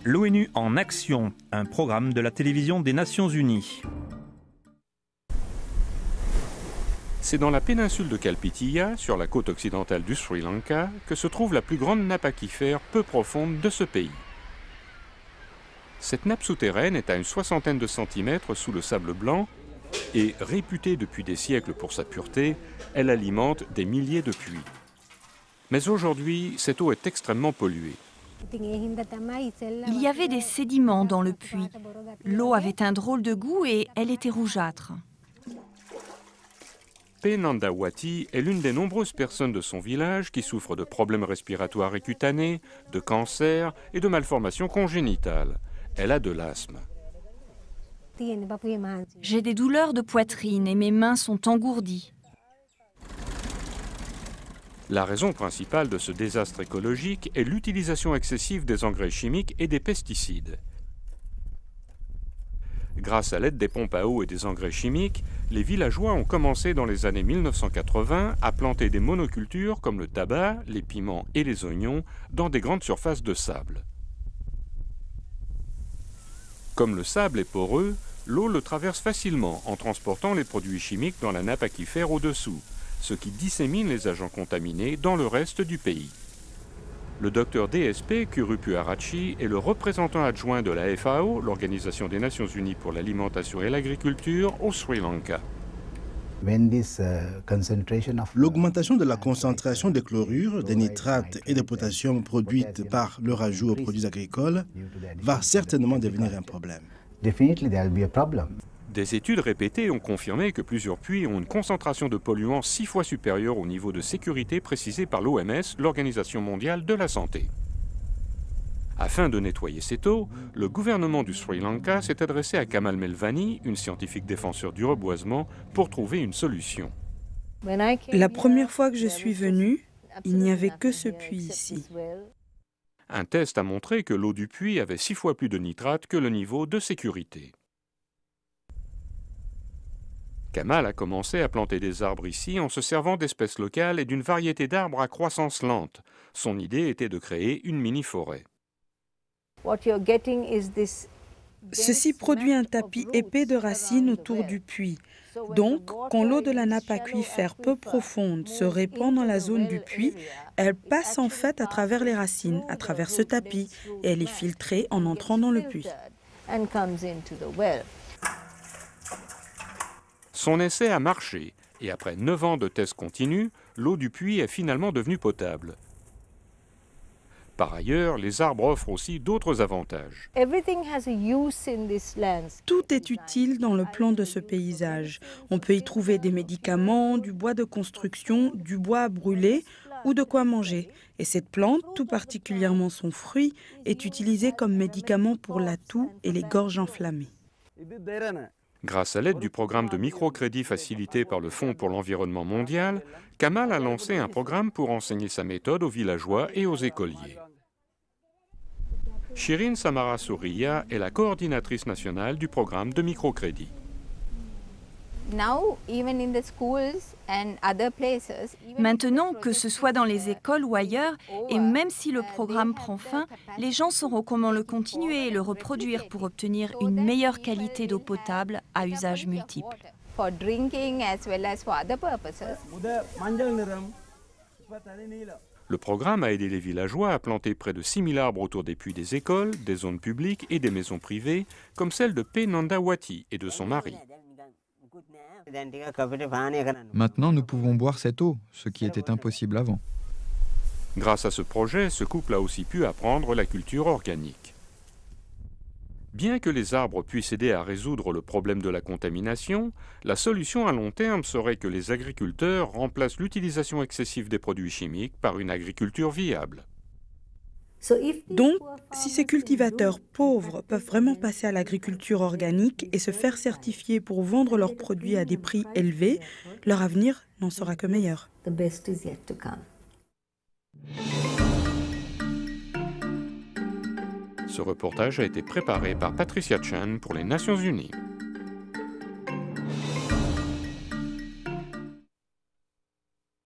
L'ONU en action, un programme de la télévision des Nations Unies. C'est dans la péninsule de Kalpitiya, sur la côte occidentale du Sri Lanka, que se trouve la plus grande nappe aquifère peu profonde de ce pays. Cette nappe souterraine est à une soixantaine de centimètres sous le sable blanc et, réputée depuis des siècles pour sa pureté, elle alimente des milliers de puits. Mais aujourd'hui, cette eau est extrêmement polluée. Il y avait des sédiments dans le puits. L'eau avait un drôle de goût et elle était rougeâtre. P. Nandawati est l'une des nombreuses personnes de son village qui souffrent de problèmes respiratoires et cutanés, de cancer et de malformations congénitales. Elle a de l'asthme. J'ai des douleurs de poitrine et mes mains sont engourdies. La raison principale de ce désastre écologique est l'utilisation excessive des engrais chimiques et des pesticides. Grâce à l'aide des pompes à eau et des engrais chimiques, les villageois ont commencé dans les années 1980 à planter des monocultures comme le tabac, les piments et les oignons dans des grandes surfaces de sable. Comme le sable est poreux, l'eau le traverse facilement en transportant les produits chimiques dans la nappe aquifère au-dessous, ce qui dissémine les agents contaminés dans le reste du pays. Le docteur DSP Kurupu Arachi est le représentant adjoint de la FAO, l'Organisation des Nations Unies pour l'alimentation et l'agriculture, au Sri Lanka. L'augmentation de la concentration des chlorures, des nitrates et des potassium produites par le rajout aux produits agricoles va certainement devenir un problème. Des études répétées ont confirmé que plusieurs puits ont une concentration de polluants 6 fois supérieure au niveau de sécurité précisé par l'OMS, l'Organisation mondiale de la santé. Afin de nettoyer cette eau, le gouvernement du Sri Lanka s'est adressé à Kamal Melvani, une scientifique défenseur du reboisement, pour trouver une solution. La première fois que je suis venue, il n'y avait que ce puits ici. Un test a montré que l'eau du puits avait 6 fois plus de nitrate que le niveau de sécurité. Kamal a commencé à planter des arbres ici en se servant d'espèces locales et d'une variété d'arbres à croissance lente. Son idée était de créer une mini-forêt. Ceci produit un tapis épais de racines autour du puits. Donc, quand l'eau de la nappe aquifère peu profonde se répand dans la zone du puits, elle passe en fait à travers les racines, à travers ce tapis, et elle est filtrée en entrant dans le puits. Son essai a marché, et après 9 ans de tests continus, l'eau du puits est finalement devenue potable. Par ailleurs, les arbres offrent aussi d'autres avantages. Tout est utile dans le plan de ce paysage. On peut y trouver des médicaments, du bois de construction, du bois à brûler ou de quoi manger. Et cette plante, tout particulièrement son fruit, est utilisée comme médicament pour la toux et les gorges enflammées. Grâce à l'aide du programme de microcrédit facilité par le Fonds pour l'environnement mondial, Kamal a lancé un programme pour enseigner sa méthode aux villageois et aux écoliers. Shirin Samara Souriya est la coordinatrice nationale du programme de microcrédit. Maintenant, que ce soit dans les écoles ou ailleurs, et même si le programme prend fin, les gens sauront comment le continuer et le reproduire pour obtenir une meilleure qualité d'eau potable à usage multiple. Le programme a aidé les villageois à planter près de 6000 arbres autour des puits des écoles, des zones publiques et des maisons privées, comme celle de P. Nandawati et de son mari. Maintenant, nous pouvons boire cette eau, ce qui était impossible avant. Grâce à ce projet, ce couple a aussi pu apprendre la culture organique. Bien que les arbres puissent aider à résoudre le problème de la contamination, la solution à long terme serait que les agriculteurs remplacent l'utilisation excessive des produits chimiques par une agriculture viable. Donc, si ces cultivateurs pauvres peuvent vraiment passer à l'agriculture organique et se faire certifier pour vendre leurs produits à des prix élevés, leur avenir n'en sera que meilleur. Ce reportage a été préparé par Patricia Chan pour les Nations Unies.